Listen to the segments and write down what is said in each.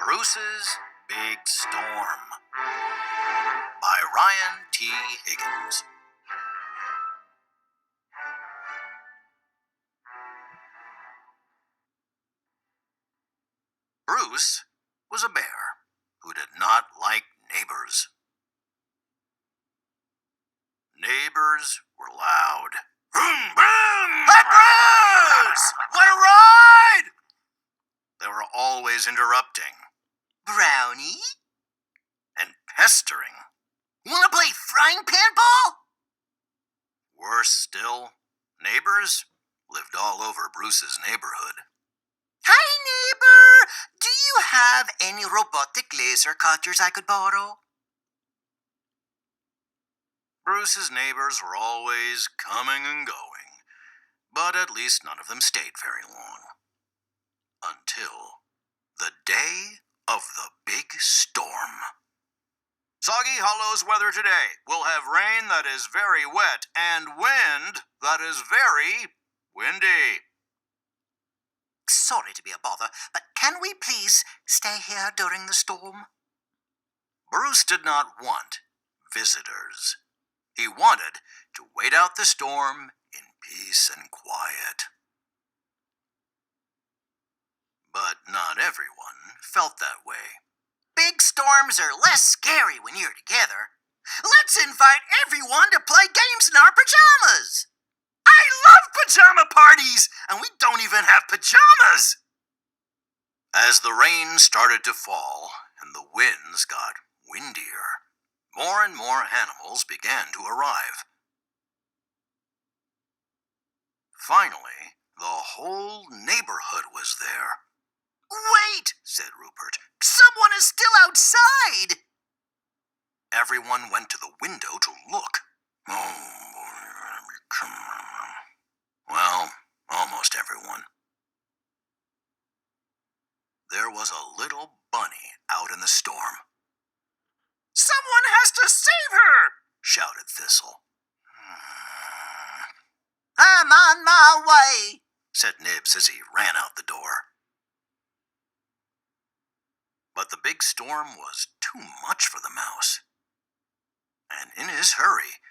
Bruce's Big Storm by Ryan T. Higgins. Bruce was a bear who did not like neighbors. Neighbors were loud. Vroom, vroom! Hey, Bruce! Want to ride? They were always interrupting. Brownie? And pestering. Want to play frying pan ball? Worse still, neighbors lived all over Bruce's neighborhood. Hi, neighbor! Do you have any robotic laser cutters I could borrow? Bruce's neighbors were always coming and going, but at least none of them stayed very long. Until the day of the big storm. Soggy Hollow's weather today. We'll have rain that is very wet and wind that is very windy. Sorry to be a bother, but can we please stay here during the storm? Bruce did not want visitors. He wanted to wait out the storm in peace and quiet. But not everyone felt that way. Big storms are less scary when you're together. Let's invite everyone to play games in our pajamas. I love pajama parties, and we don't even have pajamas. As the rain started to fall and the winds got windier, more and more animals began to arrive. Finally, the whole neighborhood was there. Wait, said Rupert. Someone is still outside. Everyone went to the window to look. Well, almost everyone. There was a little bunny out in the storm. Someone has to save her, shouted Thistle. I'm on my way, said Nibs as he ran out the door. But the big storm was too much for the mouse. And in his hurry,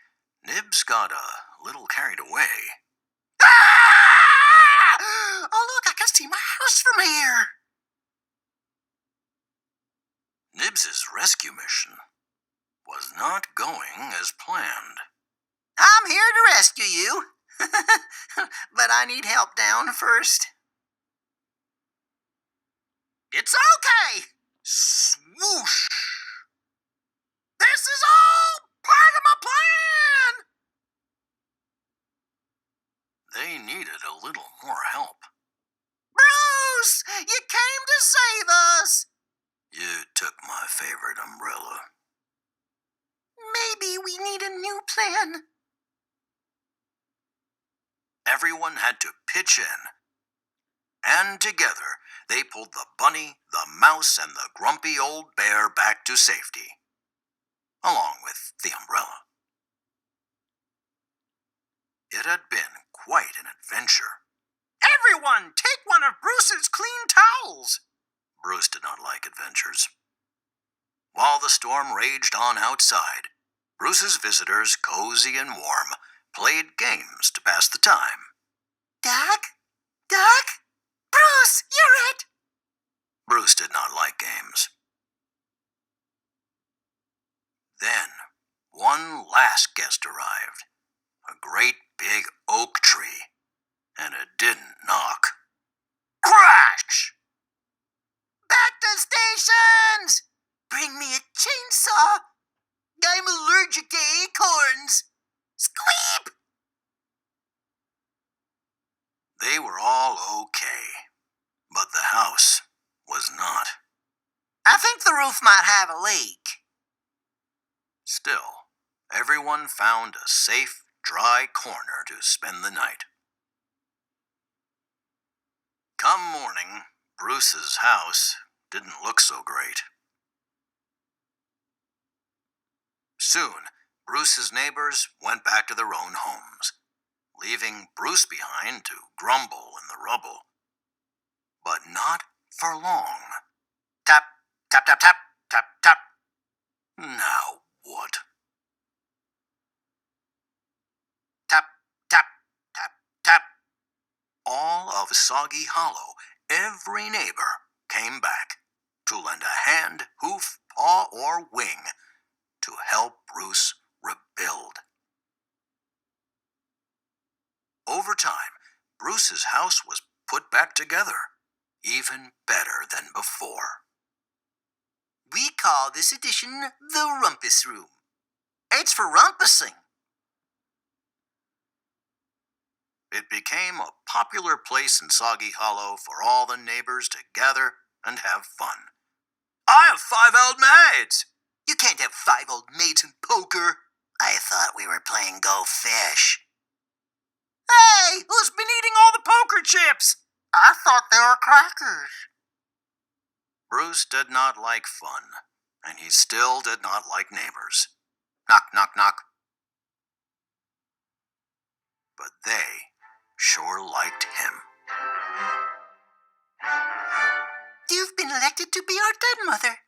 Nibs got a little carried away. Ah! Oh, look, I can see my house from here. Nibs's rescue mission was not going as planned. I'm here to rescue you, but I need help down first. It's okay. Swoosh! This is all part of my plan! They needed a little more help. Bruce! You came to save us! You took my favorite umbrella. Maybe we need a new plan. Everyone had to pitch in. And together, they pulled the bunny, the mouse, and the grumpy old bear back to safety, along with the umbrella. It had been quite an adventure. Everyone, take one of Bruce's clean towels! Bruce did not like adventures. While the storm raged on outside, Bruce's visitors, cozy and warm, played games to pass the time. Duck? Duck? Bruce, you're it! Bruce did not like games. Then, one last guest arrived. A great big oak tree. And it didn't knock. Crash! Back to stations! Bring me a chainsaw! I'm allergic to acorns! Squeep! They were all okay, but the house was not. I think the roof might have a leak. Still, everyone found a safe, dry corner to spend the night. Come morning, Bruce's house didn't look so great. Soon, Bruce's neighbors went back to their own homes, leaving Bruce behind to grumble in the rubble. But not for long. Tap, Tap, tap, tap, tap, tap. Now what? Tap, tap, tap, tap. All of Soggy Hollow, every neighbor, came back to lend a hand, hoof, paw, or wing to help Bruce rebuild. Over time, Bruce's house was put back together, even better than before. We call this edition the Rumpus Room. It's for rumpusing. It became a popular place in Soggy Hollow for all the neighbors to gather and have fun. I have 5 old maids. You can't have 5 old maids in poker. I thought we were playing Go Fish. Hey, who's been eating all the poker chips? I thought they were crackers. Bruce did not like fun, and he still did not like neighbors. Knock, knock, knock. But they sure liked him. You've been elected to be our godmother.